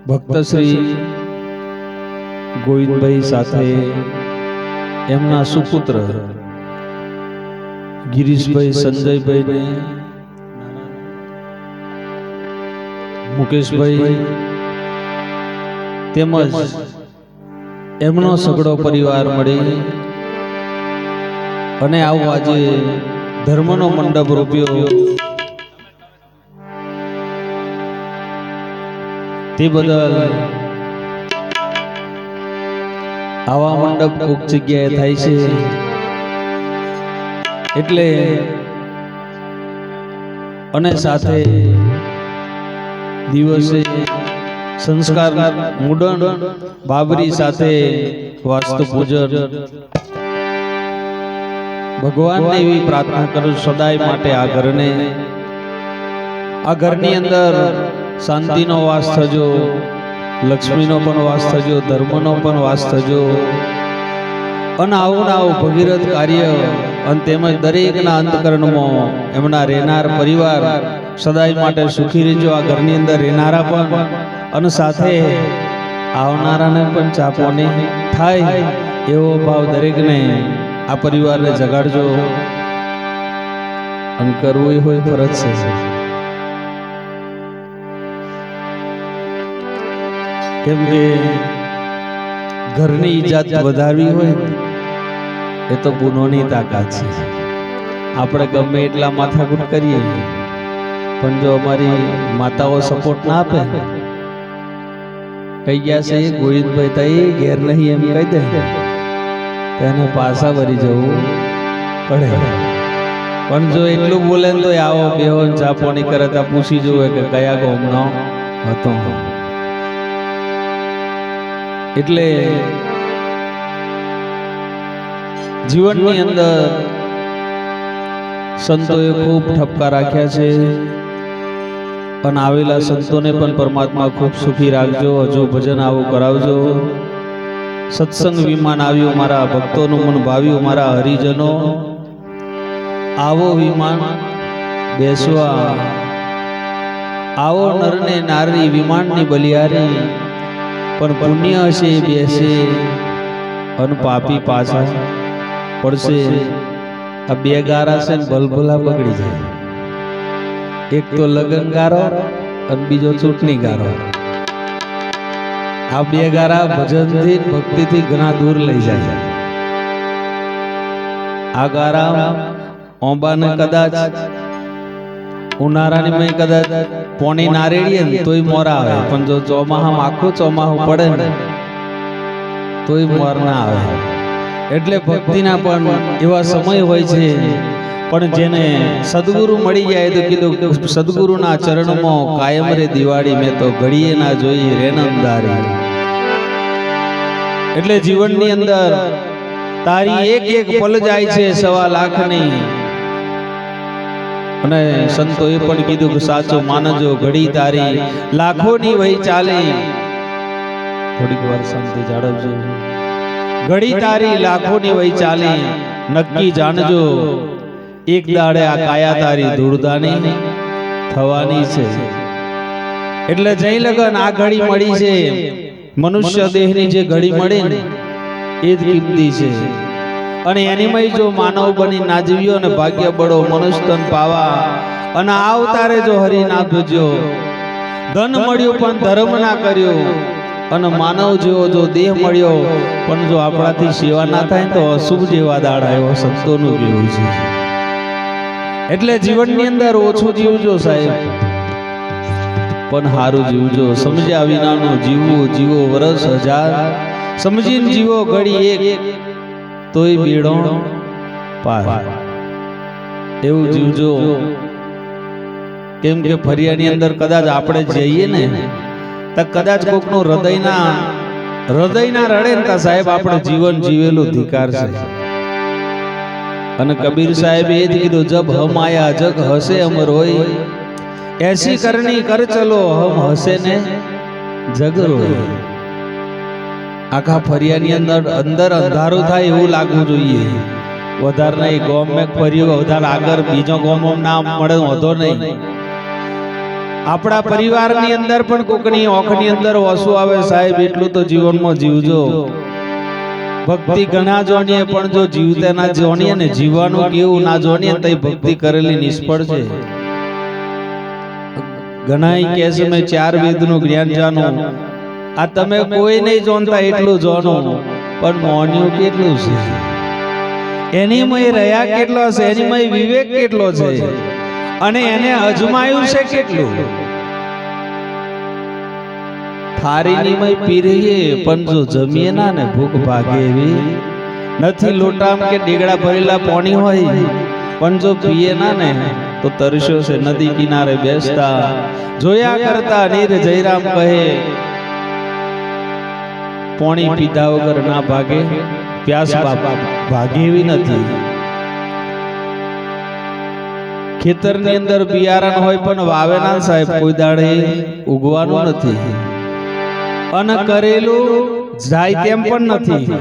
ભક્ત શ્રી ગોવિંદભાઈ સાથે એમના સુપુત્ર ગિરીશભાઈ સંજયભાઈ ને મુકેશભાઈ તેમજ એમનો સગડો પરિવાર મળી અને આવું આજે ધર્મનો મંડપ રૂપ્યો તે બદલ આવા મંડપ કોક જગ્યાએ થાય છે એટલે અને સાથે દિવસે સંસ્કાર મુડન બાબરી સાથે વાસ્તુ પૂજન ભગવાનને એવી પ્રાર્થના કરું સદાય માટે આ ઘરની અંદર શાંતિનો વાસ થજો, લક્ષ્મીનો પણ વાસ થજો, ધર્મનો પણ વાસ થજો અને આવું ભગીરથ કાર્ય અને તેમજ દરેકના અંતકરણમાં એમના રહેનાર પરિવાર સદાય માટે સુખી રહેજો. આ ઘરની અંદર રહેનારા પણ અને સાથે આવનારાને પણ ચાપવાની થાય એવો ભાવ દરેકને આ પરિવારને જગાડજો અને કરવું હોય ફરજ છે. કેમ કે ઘરની ઇજ્જત વધારવી હોય એ તો ગુનોની તાકાત છે. આપણે ગમે એટલા માથાકૂટ કરીએ પણ જો અમારી માતાઓ સપોર્ટ ના આપે કહી ગયા છે ગોવિંદભાઈ તઈ ઘેર નહીં એમ કહી દે એને પાછા વળી જવું પડે. પણ જો એટલું બોલે ને તો આવો બેહો ચા પાણી કરે તો પૂછી જોવે કે કયા ગામનો હતો. એટલે જીવનની અંદર સંતોએ ખૂબ ઠપકા રાખ્યા છે અને આવેલા સંતોને પણ પરમાત્મા ખૂબ સુખી રાખજો. હજુ ભજન આવું કરાવજો. સત્સંગ વિમાન આવ્યું, મારા ભક્તોનું મન ભાવ્યું, મારા હરિજનો આવો વિમાન બેસવા આવો નરને નારી વિમાનની બલિયારી પણ પુણ્ય હશે બેસે અને પાપી પાછા પડશે. આ બે ગારા છે ને ભલભલા બગડી જાય. એક તો લગન ગારો અને બીજો ચૂંટણી ગારો. આ બે ગારા ભજનથી ભક્તિથી ઘણા દૂર લઈ જાય. આ ગારા ઓંબાને કદાચ ઉનાળાની મેં કદાચ પોણી નારેડીએ ને તોય મોરા આવે, પણ જો ચોમાહામાં આખું ચોમાહું પડે ને તોય મોર ના આવે. એટલે ભક્તિના પણ એવા સમય હોય છે. પણ જેને સદગુરુ મળી જાય તો કીધું સદગુરુના ચરણમાં કાયમ રે દિવાળી મેં તો ઘડીએ ના જોઈ રેનંદારી. એટલે જીવનની અંદર તારી એક એક પલ જાય છે 1.25 લાખની. અને સંતોએ પણ કીધું કે સાચું માનજો ઘડી તારી લાખોની વહી ચાલે. થોડીક વાર શાંતિ જાળવજો. ઘડી તારી લાખોની વહી ચાલે, નક્કી જાણજો એક દાડે આ કાયા તારી ધૂળદાની થવાની છે. એટલે જઈ લગન આ ઘડી મળી છે, મનુષ્ય દેહની જે ઘડી મળે ને એ જ કિંમતી છે. અને એનીમય જો માનવ બની ના જીવ્યો ને ભાગ્ય બળો મનુષ્યન પાવા અને આવતારે જો હરી ના ભજ્યો, ધન મળ્યું પણ ધર્મ ના કર્યો અને માનવ જેવો જો દેહ મળ્યો પણ જો આપણાથી સેવા ના થાય તો અશુભ જેવા દાડા એવો સંતોનું કહેવું છે. એટલે જીવનની અંદર ઓછું જીવજો સાહેબ, પણ સારું જીવજો. સમજ્યા વિનાનું જીવવું, જીવો વર્ષ 1000, સમજીને જીવો ઘડી એક તોય બેડો પાર. એવું જીવજો. કેમ કે ફરિયાની અંદર કદાચ આપણે જઈએ ને તો કદાચ કોકનું હૃદયના રડે ને સાહેબ આપણે જીવન જીવેલું ધિકાર છે. અને કબીર સાહેબે એ જ કીધું જબ હમ આયા જગ હસે અમર હોય, એસી કરણી કર ચલો હમ હસે ને જગ રોય. આખા ફરિયાની અંદર અંધારું થાય એવું લાગવું જોઈએ. વધારે નહીં ગોમ મેં ફર્યું વધારે આગળ બીજો ગોમ નામ મળે વધો નહીં. આપણા પરિવારની અંદર પણ કોકની ઓખની અંદર ઓસું આવે સાહેબ એટલું તો જીવનમાં જીવજો. ભક્તિ ઘણા જોણીએ પણ જો જીવતે ના જોણીએ ને જીવવાનું કેવું ના જોણીએ તો ભક્તિ કરેલી નિષ્ફળ છે. ઘણા કહે છે મેં 4 વેદનું જ્ઞાન જાણું. આ તમે કોઈ નહીં જાણતા એટલું જાણો પણ મોન્યું કેટલું છે, એનીમય રહ્યા કેટલો છે, એનીમય વિવેક કેટલો છે અને એને અજમાયું છે કેટલું. થારીનીમય પીરીએ પણ જો જમીએ ના ને ભૂખ ભાગે એવી નથી. લોટામ કે ડીગડા ભરેલા પાણી હોય પણ જો પીએ ના ને તો તરસ્યો છે. નદી કિનારે બેસતા જોયા કરતા નીર જયરામ કહે પાણી પીધા વગર ના ભાગે, પ્યાસ ભાગે એવી નથી. ખેતરની અંદર બિયારણ હોય પણ વાવે ના સાહેબ કોઈ દાડે ઉગવાનું નથી અને કરેલું જાય તેમ પણ નથી.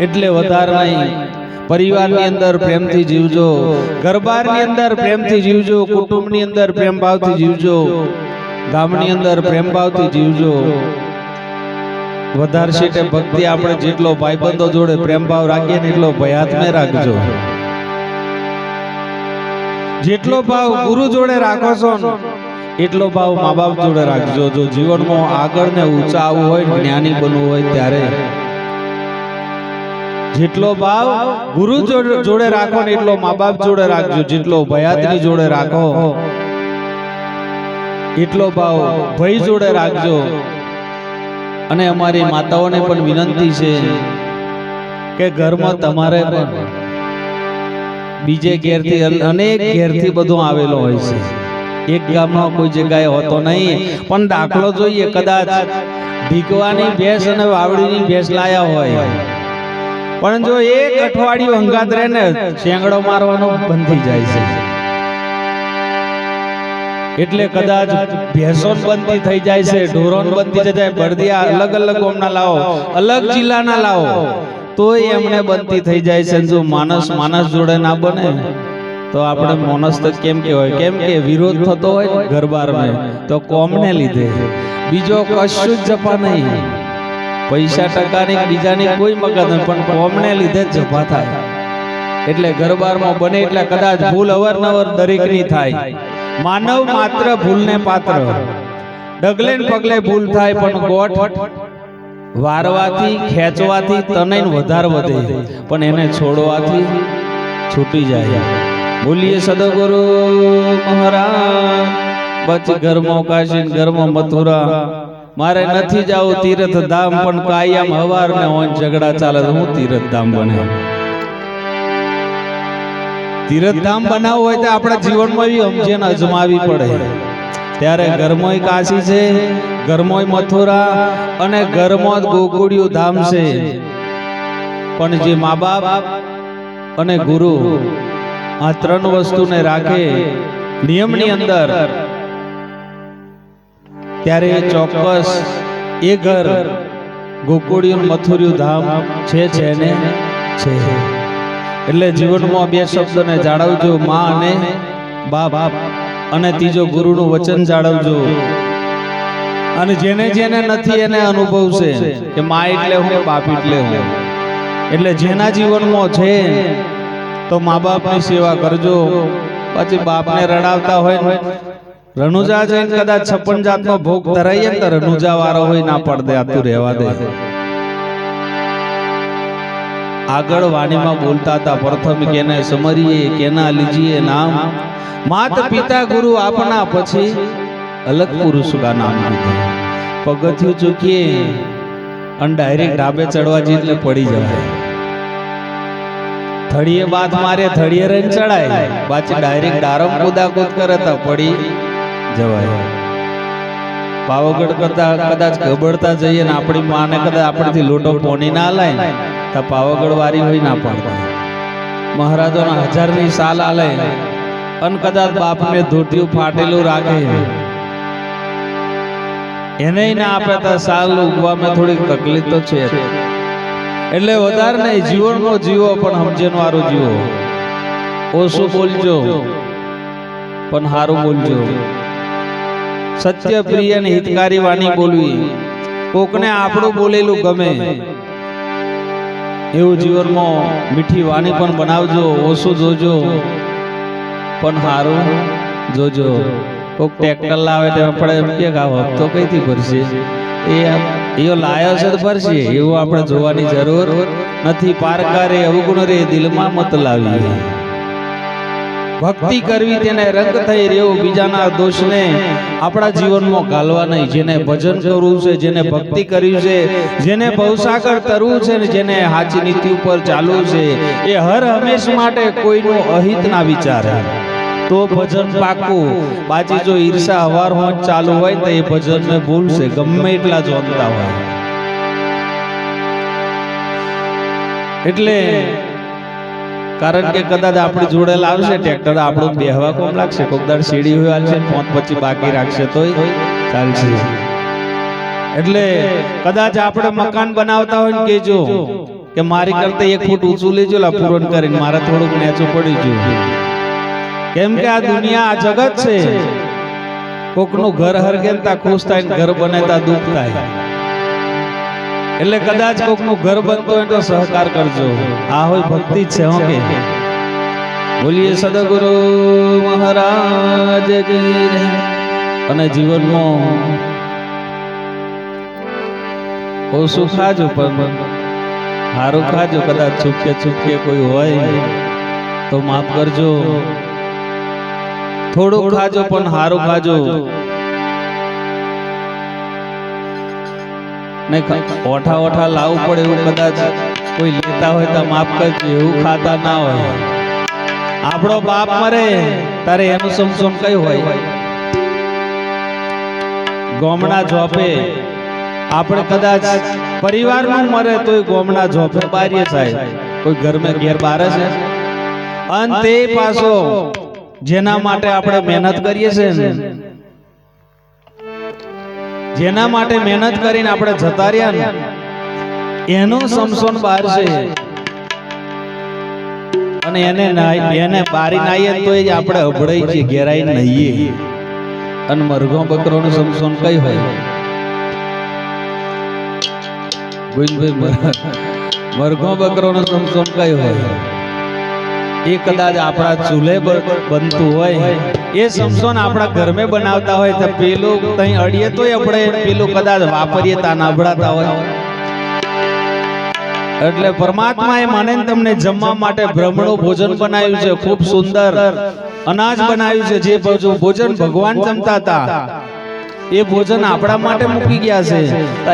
એટલે વધારે નહીં. પરિવારની અંદર પ્રેમથી જીવજો, ઘરબારની અંદર પ્રેમથી જીવજો, કુટુંબની અંદર પ્રેમ ભાવથી જીવજો, ગામની અંદર પ્રેમ ભાવથી જીવજો. વધારે સીટે ભક્તિ આપણે જેટલો ભાઈબંધો જોડે પ્રેમ ભાવ રાખીએ ને એટલો ભયાત્મે રાખજો. જેટલો ભાવ ગુરુ જોડે રાખો છો એટલો ભાવ મા બાપ જોડે રાખજો. જો જીવનમાં આગળ ને ઊંચા આવવું હોય, જ્ઞાની બનવું હોય ત્યારે જેટલો ભાવ ગુરુ જોડે રાખો ને એટલો મા બાપ જોડે રાખજો. જેટલો ભયાતની જોડે રાખો એટલો ભાવ ભાઈ જોડે રાખજો. અને અમારી માતાઓને પણ વિનંતી છે કે ઘરમાં તમારે પણ બીજે ઘેરથી અનેક ઘેરથી બધું આવેલો હોય છે. એક ગામનો કોઈ જગ્યાએ હોતો નહીં પણ દાખલો જોઈએ, કદાચ ઢીકવાની ભેંસ અને વાવડીની ભેંસ લાયા હોય પણ જો એક અઠવાડિયું હંગાત રહે ને શેંગડો મારવાનો બંધ થઈ જાય છે. એટલે કદાચ ભેંસો બંધ થઈ જાય છે, ઢોરો બંધ થઈ જાય, બળદિયા અલગ અલગ ગામના લાવો, અલગ જિલ્લાના લાવો તોય એમને બંધ થઈ જાય છે. જો માણસ જોડે ના બને તો આપણે માણસ તો કેમ કહેવાય? કેમ કે વિરોધ થતો હોય ઘરબારમાં તો કોમને લીધે, બીજો કશું જ જપા નહીં. પૈસા ટકાની બીજાની કોઈ મગજ નહીં પણ કોમને લીધે જ જપા થાય. એટલે ઘરબારમાં બને એટલે કદાચ ભૂલ અવારનવાર દરેકની થાય. માનવ માત્ર ભૂલને પાત્ર, ડગલે ને પગલે ભૂલ થાય પણ ગોઠ વારવાથી ખેંચવાથી તનય વધારે વધે પણ એને છોડવાથી છૂટી જાય. બોલીએ સદગુરુ મહારાજ. પછી ઘરમાં કાશી, ઘરમાં મથુરા. મારે નથી જાવું તીર્થ ધામ પણ કાયમ હવાર ને ઓન ઝઘડા ચાલે તો હું તીર્થ ધામ બને. તીર્થ ધામ બનાવવું હોય તો આપણા જીવનમાં બી સમજણ અજમાવી પડે. ત્યારે ઘરમોય કાશી છે, ઘરમોય મથુરા અને ઘરમાં ગોકુળિયું ધામ છે. પણ જે મા બાપ અને ગુરુ આ 3 વસ્તુને રાખે નિયમની અંદર ત્યારે ચોક્કસ એ ઘર ગોકુળિયું મથુરિયું ધામ છે ને છે. એટલે જીવનમાં 2 શબ્દને જાળવજો, માં અને બાપ, અને ત્રીજો ગુરુનું વચન જાળવજો. અને જેને જેને નથી એને અનુભવશે કે માં એટલે હું, બાપ એટલે હું. એટલે જેના જીવનમાં છે તો મા બાપની સેવા કરજો. પછી બાપને રડાવતા હોય રણુજા જઈને કદાચ 56 જાતનો ભોગ ધરાઈએ તો રણુજા વાળો હોય ના પડદે આતું રહેવા દે. આગળ વાણીમાં બોલતા હતા પ્રથમ કેને સમરીએ કેના લીજીએ નામ, માત પિતા ગુરુ આપના પછી અલગ પુરુષ કા નામ લીધા. પગથિયું ચૂકીએ અને ડાયરેક્ટ ડાબે ચડવા જઈએ એટલે પડી જવાય. થળીએ બાદ મારે થળીએ રહીને ચડાય, પાછી ડાયરેક્ટ ડારમ કૂદાકૂદ કરે તો પડી જવાય. પાવાગઢ કરતા કદાચ ગબડતા જઈએ ને આપણી માને કદાચ આપણથી લોટો પોણી ના લાય તો પાવાગઢ વારી હોય ના પડતા. મહારાજોના 1000ની સાલ આલે અને કદાચ બાપને ધોતિયું ફાટેલું રાખે એને ના આપે તો સાલ ઉગવામાં થોડીક તકલીફ તો છે. એટલે વધારે નહીં, જીવનનો જીવો પણ સમજણ વાળું જીવો. ઓછું બોલજો પણ હારું બોલજો. સત્ય પ્રિય અને હિતકારી વાણી બોલવી. કોકને આપણું બોલેલું ગમે એવું જીવનમાં મીઠી વાણી પણ બનાવજો. ઓછું જોજો પણ હારું જોજો. કોક ટ્રેક્ટર લાવે તો આપણે એમ કે હપ્તો કઈથી ભરશે, એ લાયો છે તો ભરશે એવું આપણે જોવાની જરૂર નથી. પારકારે અવગુણ રે દિલમાં મત લાવી. ભક્તિ કરવી તેને રંગ થઈ રહેવું. બીજાના દોષને આપણા જીવનમાં ગાલવા નહીં. જેને ભજન કરવું છે, જેને ભક્તિ કરવી છે, જેને ભવસાગર તરવું છે ને જેને સાચી નીતિ ઉપર ચાલવું છે, એ હર હંમેશ માટે કોઈનું અહિત ના વિચારે તો ભજન પાકું. બાકી જો ઈર્ષા હવાર હોજ ચાલુ હોય તો એ ભજન ને ભૂલશે ગમે એટલા જોનતા હોય. એટલે કારણ કે કદાચ આપણી જોડે લાવશે ટ્રેક્ટર, આપણું બેહવા કોમ લાગશે. કોક દાડ સીડી હોય છે, 5-25 બાકી રાખશે તોય ચાલશે. એટલે કદાચ આપણે મકાન બનાવતા હોય ને કેજો કે મારી કરતા 1 ફૂટ ઊંચું લેજો લા પૂરણ કરીને, મારે થોડુંક નેચું પડી ગયું. કેમ કે આ દુનિયા આ જગત છે. કોકનું ઘર હરગેલતા ખુશ થાય ને ઘર બનાવતા દુઃખ થાય. એટલે કદાચ કોકનું ઘર બનતો હોય તો સહકાર કરજો. આ હોય ભક્તિ છે. હો કે બોલીએ સદગુરુ મહારાજ કી જય. અને જીવનમાં ઓછું ખાજો પણ સારું ખાજો. કદાચ છૂટકે કોઈ હોય તો માફ કરજો. થોડું ખાજો પણ સારું ખાજો. ઓઠા લાવવું પડે એવું કદાચ કોઈ લેતા હોય તો માફ કરજો. એવું ખાતા ના હોય. આપણો બાપ મરે તારે એનું સમસોન કયું હોય? ગોમડા જોપે. આપણે કદાચ પરિવારનું મરે તોય ગોમડા જોપે બારીએ થાય. કોઈ ઘરમાં ઘેર બારે છે અને તે પાછો જેના માટે આપણે મહેનત કરીએ છીએ ને, જેના માટે મહેનત કરીને આપણે જતા રહ્યા ને એનો સમસોન બહાર છે. અને એને બારી નાઈએ તો આપણે અભડાઈ છીએ, ઘેરાઈ નહીએ. અને મરઘો બકરોનું સમસોન કઈ હોય? મરઘો બકરોનું સમસોન કઈ હોય? એ કદાચ આપણા ચૂલે બનતું હોય. એ સમસોન આપણા ઘરમાં બનાવતા હોય તો પેલું તઈ અડીએ તોય આપણે પેલું કદાચ વાપરીએ તા નાભડાતા હોય. એટલે પરમાત્માએ મને તમને જમવા માટે બ્રહ્મણું ભોજન બનાવ્યું છે. ખૂબ સુંદર અનાજ બનાવ્યું છે. જે ભોજન ભગવાન જમતા હતા એ ભોજન આપણા માટે મૂકી ગયા છે.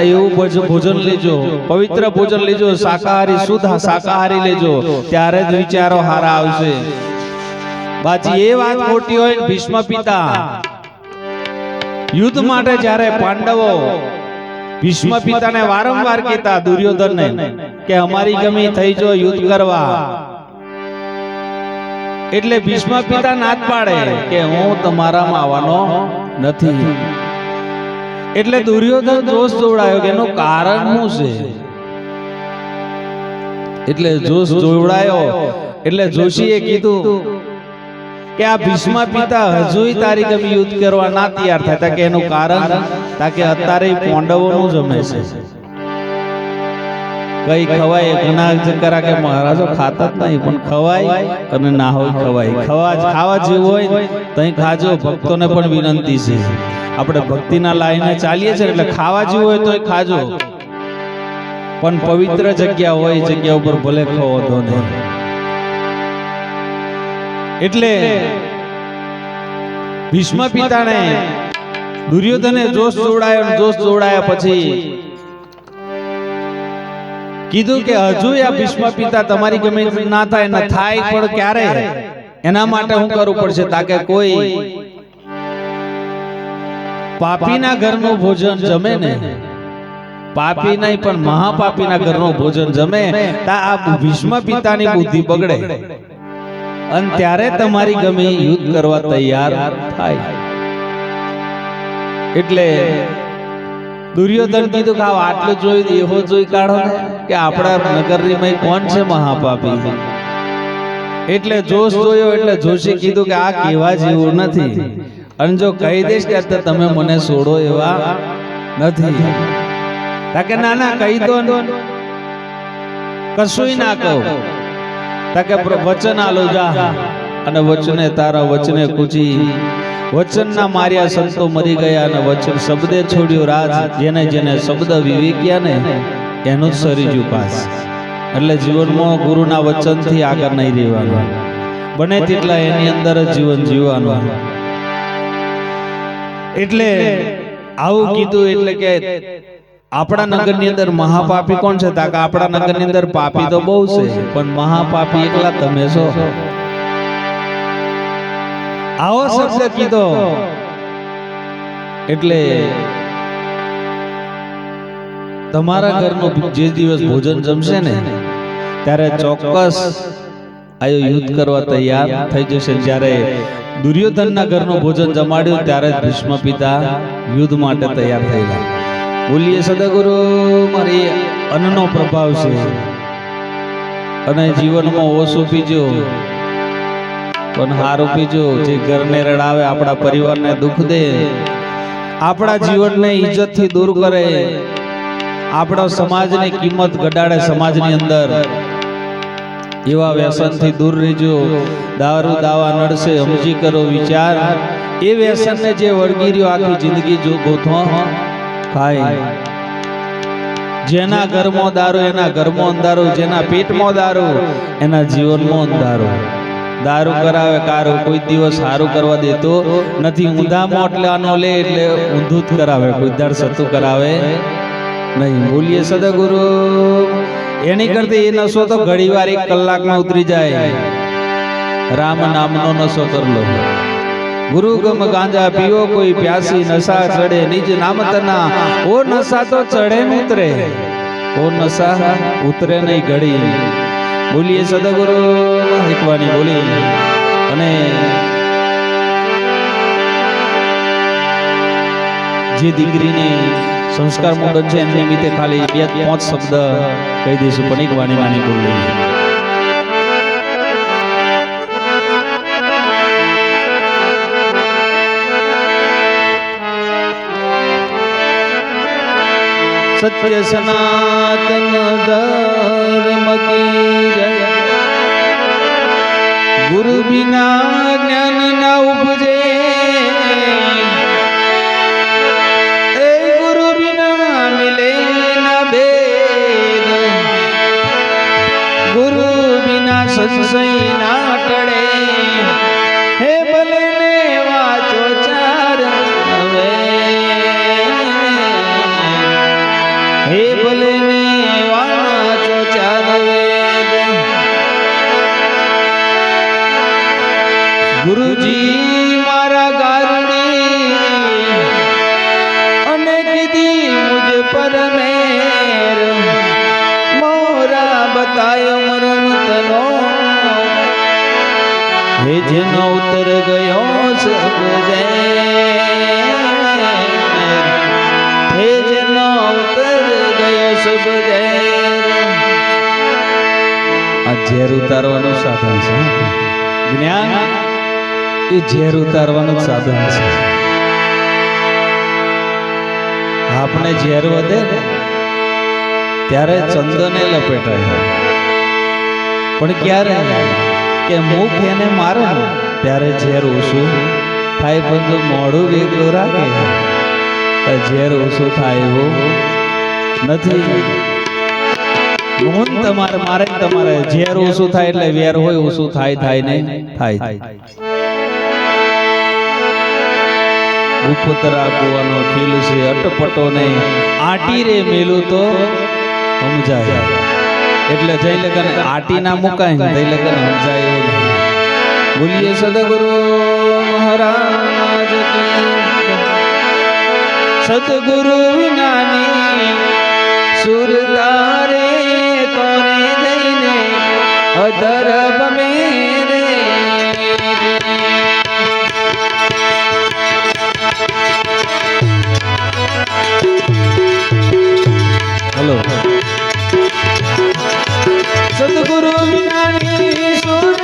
એવું ભોજન લેજો, પવિત્ર ભોજન લેજો, શાકાહારી શુદ્ધ શાકાહારી લેજો, ત્યારે જ વિચારો હારા આવશે. બાકી એ વાત ખોટી હોય. ભીષ્મ પિતા યુદ્ધ માટે જ્યારે પાંડવો ભીષ્મ પિતાને વારંવાર કહેતા દુર્યોધનને કે અમારી ગમી થઈ જો યુદ્ધ કરવા, એટલે ભીષ્મ પિતા નાદ પાડે કે હું તમારામાં આવવાનો નથી. એટલે દુર્યોધન જોશ જોવડાયો કે એનું કારણ શું છે? એટલે જોશ જોવડાયો એટલે જોશીએ કીધું કે આ ભીષ્મ પિતા હજુય તારી ગમી યુદ્ધ કરવા ના તૈયાર થાય. કે એનું કારણ કે અત્યારે પાંડવોનું જમે છે. કઈ ખવાય ગુના કરા કે મહારાજો ખાતા જ નહીં, પણ ખવાય અને ના હોય ખવાય. ખાવા જેવું હોય તઈ ખાજો. ભક્તોને પણ વિનંતી છે, આપણે ભક્તિના લાઈને ચાલીએ છીએ એટલે ખાવા જેવું હોય તોય ખાજો, પણ પવિત્ર જગ્યા હોય જગ્યા ઉપર ભલે ખાવો તો નહીં. એટલે ભીષ્મ પિતાને દુર્યોધને જોશ જોડાયો. જોશ જોડાયા પછી કીધું કે હજુ આ ભીષ્મ પિતા તમારી ગમે ના થાય ને થાય પણ ક્યારે, એના માટે હું કરવું પડશે તાકે કોઈ પાપીના ઘરનું ભોજન જમે ને, પાપી નહીં પણ મહાપાપીના ઘરનું ભોજન જમે તા આ ભીષ્મ પિતાની બુદ્ધિ બગડે અને ત્યારે તમારી ગમે યુદ્ધ કરવા તૈયાર થાય. એટલે દુર્યોધન કીધું કે આટલું જોઈ એવો જોઈ કાઢો ને કે આપણા નગરની માં કોણ છે મહાપાપી. એટલે જોશ જોયો એટલે જોશી કીધું કે આ કેવા જેવું નથી, અને જો કહી દઈશ કે તમે મને છોડો એવા નથી. તાકે ના ના કહી દો, કશું ના કહું. તાકે વચન આલો જા, અને વચને તારા વચને કૂચી, વચન ના માર્યા સંતો મરી ગયા, અને વચન શબ્દે છોડ્યો રાજ, જેને જેને શબ્દ વિવેક્યા ને એનું જ સરીજુ પાસ. એટલે જીવનમાં ગુરુના વચનથી આગળ નહીં રહેવાનું, બને તેટલા એની અંદર જ જીવન જીવવાનું. એટલે આવું કીધું. એટલે કે આપણા નગરની અંદર મહાપાપી કોણ છે? તાકે આપણા નગરની અંદર પાપી તો બહુ છે, પણ મહાપાપી એકલા તમે છો. આવો શબ્દ કીધો. એટલે તમારા ઘરનો જે દિવસ ભોજન જમશે ને ત્યારે ચોક્કસ આયો યુદ્ધ કરવા તૈયાર થઈ જશે. જ્યારે દુર્યોધનના ઘરનું ભોજન જમાડ્યું ત્યારે ભીષ્મ પિતા યુદ્ધ માટે તૈયાર થયેલા. બોલીએ સદગુરુ. મારી અન્નનો પ્રભાવ છે, અને જીવનમાં ઓછું પીજો પણ હારું પીજો. જે ઘરને રડાવે, આપણા પરિવારને દુઃખ દે, આપણા જીવનને ઇજ્જતથી દૂર કરે, આપણા સમાજની કિંમત ઘટાડે સમાજની અંદર, એવા વ્યસનથી દૂર રહેજો. દારૂ દાવા નડશે, સમજી કરો વિચાર. એ વ્યસનને જે વળગી રહ્યો આખી જિંદગી જો ગોથો ખાય. જેના ઘરમાં દારૂ એના ઘરમાં અંધારું, જેના પેટમાં દારૂ એના જીવનમાં અંધારું. દારૂ કરાવે કારું, કોઈ દિવસ સારું કરવા દેતો નથી. ઊંધા મોટલાનો લે એટલે ઊંધું જ કરાવે, કોઈ દાડ સતું કરાવે નહીં. બોલીએ સદગુરુ. એની કરતી એ નશો તો ઘણી વાર 1 કલાકમાં ઉતરી જાય. રામ નામનો નશો કરી લો. ગુરુ ગમ ગાંજા પીવો કોઈ પ્યાસી, નશા ચડે નિજ નામ તના. ઓ નશા તો ચડે ને ઉતરે, ઓ નશા ઉતરે નહીં ઘડી. બોલીએ સદગુરુ. એકવાની બોલી. અને જે દીકરીની સંસ્કાર મુંડન છે એમ નિમિત્તે ખાલી 2-5 શબ્દ કહી દઈશું, પણ એક વાણી વાણી બોલી. સત્ય સનાતન ધર્મ કી જય. ગુરુ બિના જ્ઞાન ના ઉપજે, સંશય ના ટળે. હે ભલે ને વાંચો 4 વેદ, હે ભલે ને વાંચો 4 વેદ. ગુરુજી મારા ગારડી અને કીધી મુજ પર મેર, મોરા બતાયો મરણ તનો. હે જેનો ઉતર ગયો સબ ઝેર, હે જેનો ઉતર ગયો સબ ઝેર. આ ઝેર ઉતારવાનું સાધન છે. જ્ઞાન એ ઝેર ઉતારવાનું સાધન છે. આપણે ઝેર વધે ને ત્યારે ચંદને લપેટાય, પણ ક્યારે કે મુખ એને મારે ત્યારે ઝેર ઓછું થાય. પણ જો મોઢું વેગળું રાખે તો ઝેર ઓછું થાય એવું નથી. મોહન તમારે મારે તમારે ઝેર ઓછું થાય એટલે વેર હોય ઓછું થાય ને થાય. ઉપતરા કુવાનો ખીલ છે અટપટો ને આટી રે મેલું તો સમજાય. એટલે જઈ લગન આટી ના મુકાય, જઈ લગન સમજાય એવું નહીં. બોલીએ સદગુરુ મહારાજ કી. સદગુરુ વિનાની સુર તારે તોરે જઈને અધર મેરે. હેલો. સદગુરુ વિનાની સુર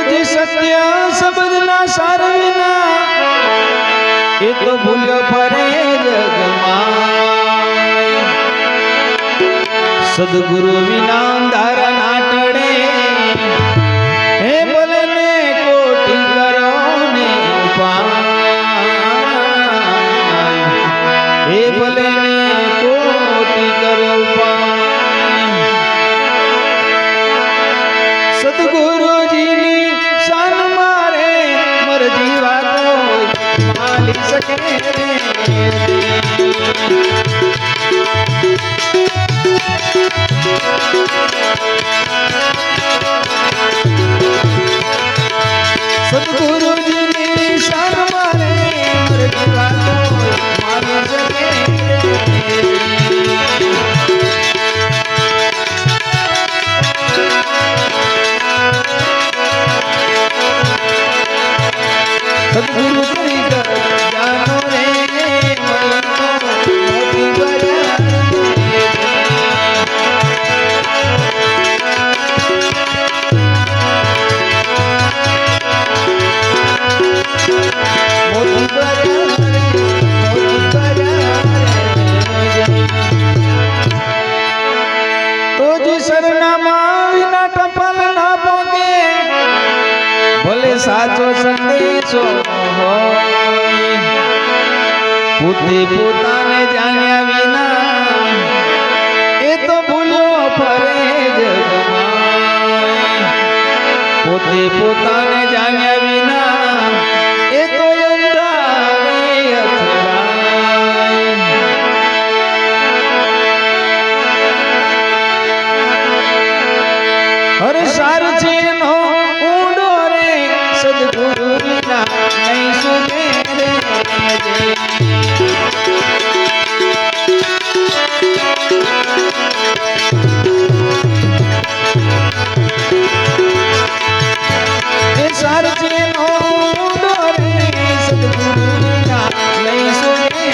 જે સત્ય શબ્દના સાર વિના એ તો ભૂલ્યો ફરે જગમાં સદગુરુ વિના અંધારા ના ટળે હે ભલે ને કોટી કરો ને ઉપાય હે ભલે ને કોટી કરો ઉપાય સદગુરુજીની શાન મારે મરજી વાતો માલી શકે સદગુરુજીની શાન મારે મરજી વાતો માલી શકે સદગુરુ કરી જાનો રે મોતી ભર્યા મોતી ભર્યા તો જે સરનામા વિના ટપાલ ના પોકે ભલે સાચો સંદેશો પોતે પોતાને જાણ્યા વિના એ તો ભૂલ્યો ફરે જગમાં પોતે પોતાને જાણ્યા વિના એ તો અંધારે અથડાય હર સાર છે નો ઊંડો રે સદગુરુ વિના નહીં સુધે રે એ સાર છે નો ઊંડો રે સદગુરુ વિના નહીં સુધે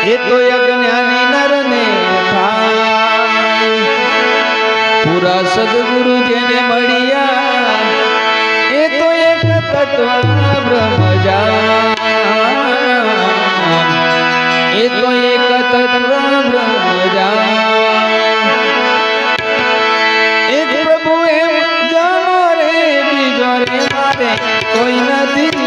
એ તો અજ્ઞાની નરને થાય પૂરા સદગુરુ જેને મળ્યા એ તો એક તત્વ બ્રહ્મ જાન એ તો એક તત્વ બ્રહ્મ જાન એક પ્રભુ એમ જાનો રે બીજો રે મારે કોઈ નથી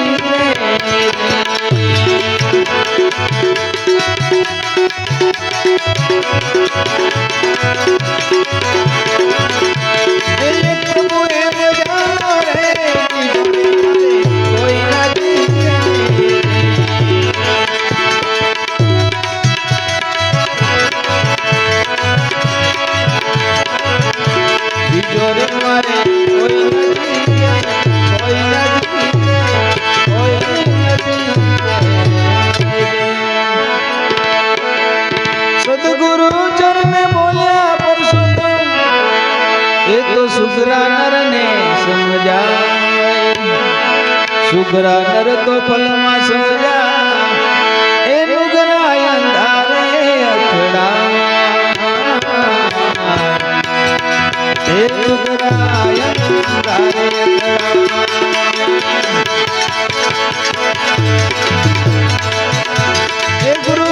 નુગરા નર તો ફલમાં સમજ્યા એ નુગરા અંધારે અથડા એ નુગરા અંધારે એ ગુરુ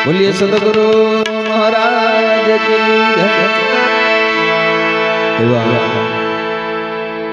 बोलिए सदगुरु महाराज की जय।